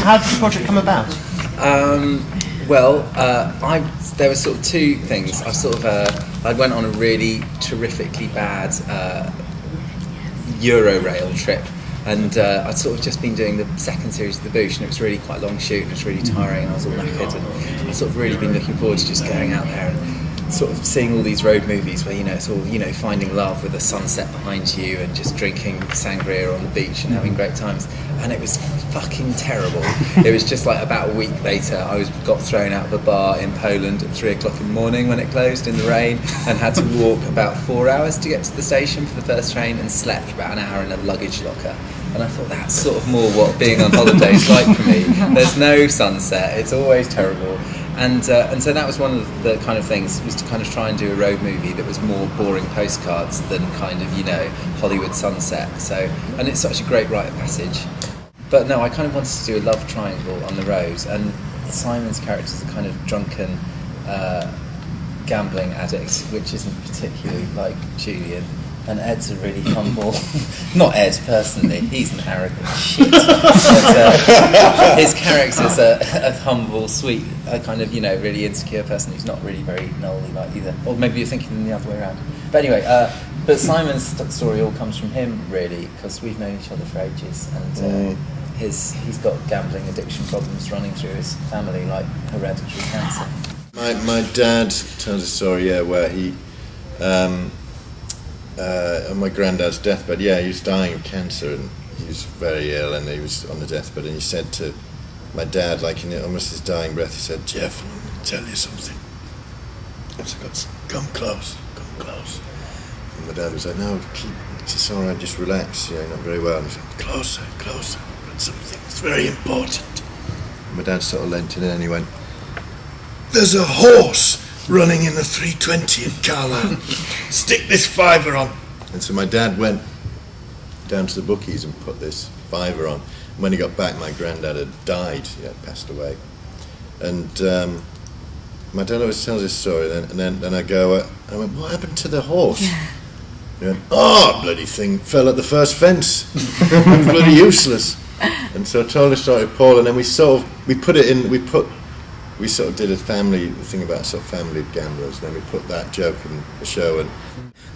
how did the project come about? There were sort of two things. I went on a really terrifically bad Eurorail trip, and I'd sort of just been doing the second series of the Boosh, and it was really quite a long shoot, and it was really tiring, and I was all knackered, and I'd sort of really been looking forward to just going out there and sort of seeing all these road movies where, you know, it's all, you know, finding love with the sunset behind you and just drinking sangria on the beach and having great times. And it was fucking terrible. It was just like about a week later I got thrown out of a bar in Poland at 3 o'clock in the morning when it closed in the rain, and had to walk about 4 hours to get to the station for the first train, and slept about an hour in a luggage locker. And I thought, that's sort of more what being on holiday is like for me. There's no sunset, it's always terrible. And so that was one of the kind of things, was to kind of try and do a road movie that was more boring postcards than kind of, you know, Hollywood sunset. So, and it's such a great rite of passage. But no, I kind of wanted to do a love triangle on the road, and Simon's character is a kind of drunken gambling addict, which isn't particularly like Julian. And Ed's a really humble, not Ed personally, he's an arrogant shit. But, his character's a humble, sweet, a kind of, you know, really insecure person who's not really very Noel-y like either. Or maybe you're thinking the other way around. But anyway, but Simon's story all comes from him, really, because we've known each other for ages, and he's got gambling addiction problems running through his family, like hereditary cancer. My dad tells a story, where he... on my granddad's deathbed, he was dying of cancer, and he was very ill, and he was on the deathbed, and he said to my dad, like in almost his dying breath, he said, "Jeff, I want to tell you something." I said, "Come close, come close." And my dad was like, "No, it's all right, just relax, you're not very well." And he said, "Closer, closer, I've got something, it's very important." And my dad sort of leant in and he went, "There's a horse running in the 320 at Carlisle. Stick this fiver on." And so my dad went down to the bookies and put this fiver on. And when he got back, my granddad had died, he had passed away. And my dad always tells this story, and then I go, I went, "What happened to the horse?" Yeah. He went, "Oh, bloody thing fell at the first fence. Bloody useless." And so I told the story to Paul, and then we sort of did a family thing about sort of family gamblers, and then we put that joke in the show.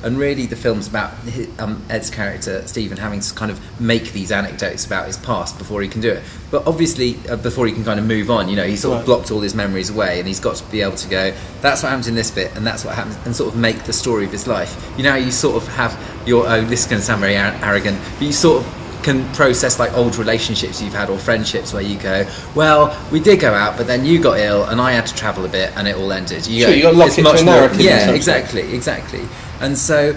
And really the film's about Ed's character, Stephen, having to kind of make these anecdotes about his past before he can do it. But obviously, before he can kind of move on, you know, he's sort of blocked all his memories away, and he's got to be able to go, that's what happens in this bit, and that's what happens, and sort of make the story of his life. You know how you sort of have your own, this is going to sound very arrogant, but you sort of can process like old relationships you've had, or friendships where you go, well, we did go out, but then you got ill and I had to travel a bit and it all ended. You got to lock it to a narrative. Yeah, exactly. And so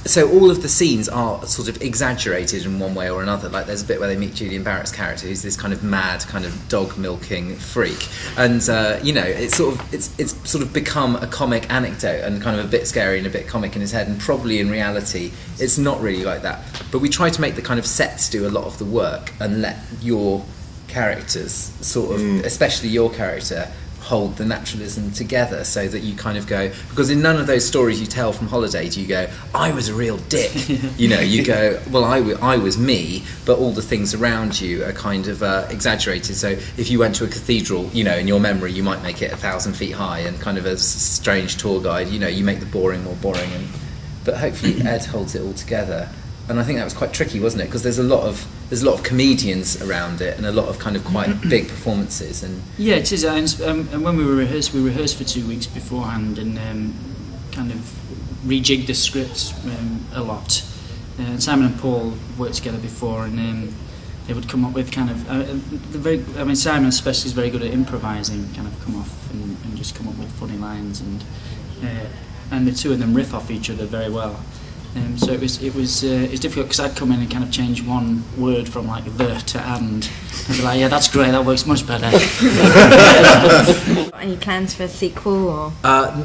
so all of the scenes are sort of exaggerated in one way or another. Like there's a bit where they meet Julian Barratt's character, who's this kind of mad kind of dog milking freak, and you know, it's sort of become a comic anecdote and kind of a bit scary and a bit comic in his head, and probably in reality it's not really like that. But we try to make the kind of sets do a lot of the work and let your characters sort of, especially your character, hold the naturalism together, so that you kind of go, because in none of those stories you tell from holiday do you go, I was a real dick. You know, you go, well, I was me, but all the things around you are kind of exaggerated. So if you went to a cathedral, you know, in your memory you might make it 1,000 feet high, and kind of a strange tour guide, you know, you make the boring more boring, but hopefully Ed holds it all together. And I think that was quite tricky, wasn't it? Because there's a lot of comedians around it, and a lot of kind of quite big performances. And yeah, it is. And when we rehearsed for 2 weeks beforehand, and kind of rejigged the scripts a lot. Simon and Paul worked together before, and they would come up with kind of Simon especially is very good at improvising, kind of come off and just come up with funny lines, and the two of them riff off each other very well. So it was difficult, because I'd come in and kind of change one word from like the to and be like, yeah, that's great, that works much better. Any plans for a sequel, or?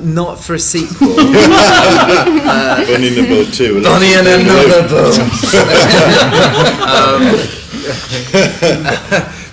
Not for a sequel. Bunny in a boat too. Bunny in another boat.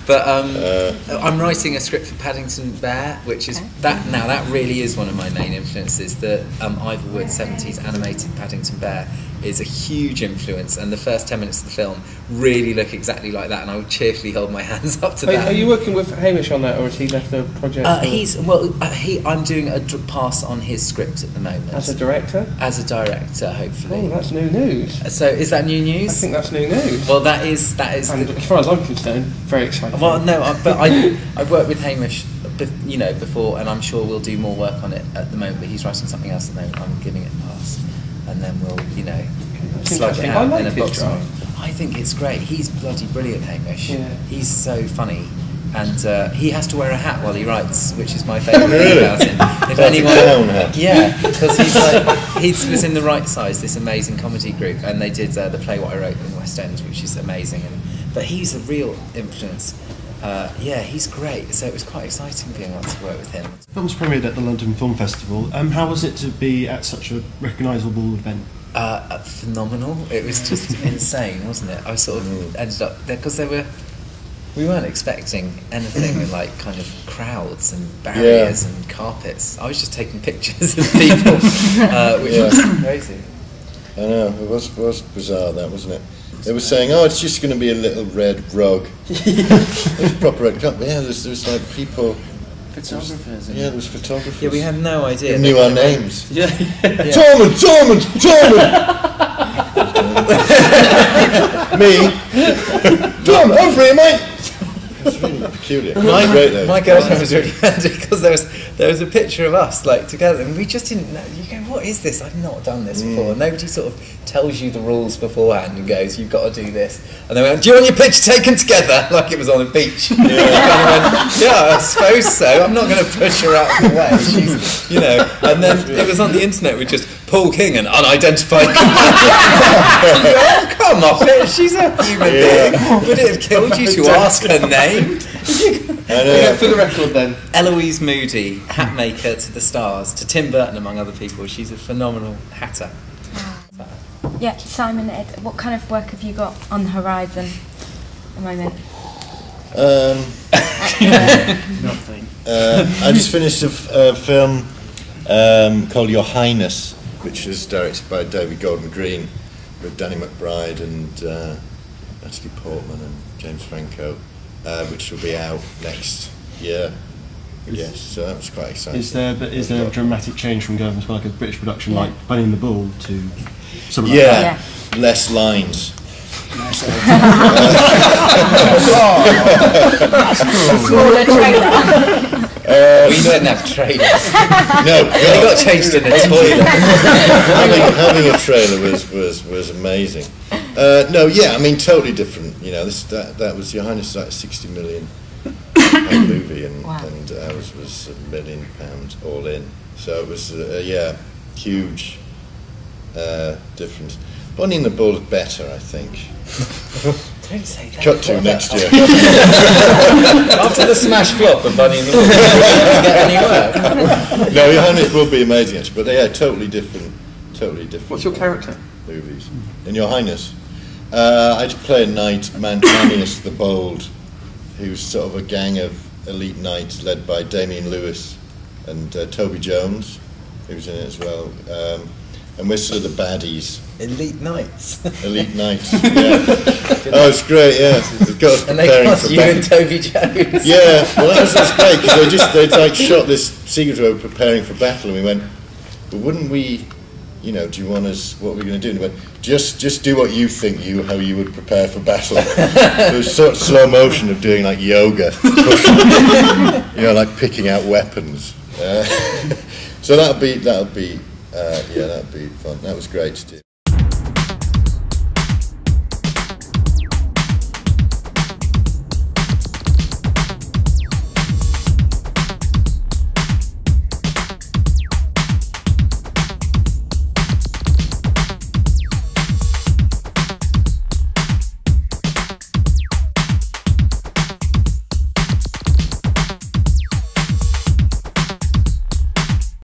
But I'm writing a script for Paddington Bear, which is that really is one of my main influences. The Ivorwood 70s animated Paddington Bear is a huge influence, and the first 10 minutes of the film really look exactly like that, and I would cheerfully hold my hands up to that. Are you working with Hamish on that, or has he left the project? I'm doing a pass on his script at the moment. As a director? As a director, hopefully. Oh, that's new news. So is that new news? I think that's new news. Well, that is. And as far as I'm concerned, very exciting. Well, no, but I've worked with Hamish, before, and I'm sure we'll do more work on it at the moment. But he's writing something else at the moment. I'm giving it a pass, and then we'll, slug it out in a box. I think it's great. He's bloody brilliant, Hamish. Yeah. He's so funny. And he has to wear a hat while he writes, which is my favourite thing about him. If anyone, yeah, because he was in the Right Size, this amazing comedy group, and they did the play What I Wrote in West End, which is amazing. But he's a real influence. He's great. So it was quite exciting being able to work with him. The film's premiered at the London Film Festival. How was it to be at such a recognisable event? Phenomenal. It was just insane, wasn't it? I sort of ended up there because we weren't expecting anything like kind of crowds and barriers and carpets. I was just taking pictures of people, which was crazy. I know, it was bizarre, that, wasn't it? They were saying, it's just going to be a little red rug. It was proper red carpet. Yeah, there was like people... Photographers. There was photographers. Yeah, we had no idea. They knew our names. Yeah. Tormund! Me? Tormund, over here, mate! It's really peculiar. My girlfriend was really handy because there was a picture of us like together, and we just didn't know. You go, what is this? I've not done this before. And nobody sort of tells you the rules beforehand and goes, you've got to do this. And they went, do you want your picture taken together? Like it was on a beach. Yeah, I suppose so. I'm not going to push her out of the way. She's, And then it was on the internet with just Paul King and unidentified companion. Come off it. She's a human being. Would it have killed you to ask her name? For the record then, Eloise Moody, hat maker to the stars, to Tim Burton among other people. She's a phenomenal hatter. Yeah, Simon, Ed, what kind of work have you got on the horizon at the moment? Nothing. I just finished a film called Your Highness, which was directed by David Gordon Green with Danny McBride and Natalie Portman and James Franco, which will be out next year. Yes, so that was quite exciting. Is there a dramatic change from going from like a British production like Bunny and the Bull to something like that? Less lines. Smaller trailer. We didn't have trailers. No, they got changed in a toilet. having a trailer was amazing. Totally different. That was Your Highness, like a £60 million movie, and ours was £1 million all in. So it was huge difference. Bunny and the Bull is better, I think. Don't say that. Cut to next year. After the smash flop of Bunny and the Bull, didn't get any work. No, Your Highness will be amazing actually, but they are totally different. What's your character? Movies. In Your Highness, I play a knight, Manius the Bold, who's sort of a gang of elite knights led by Damien Lewis and Toby Jones, who's in it as well. And we're sort of the baddies. Elite Knights. Elite Knights, yeah. Oh, it's great, yeah. And they cast you and Toby Jones. Yeah, well that's great, because they shot this sequence where we were preparing for battle, and we went, but wouldn't we, do you want us, what are we going to do? And we went, just do what you think how you would prepare for battle. There was sort of slow motion of doing like yoga, like picking out weapons. So that'll be fun. That was great to do.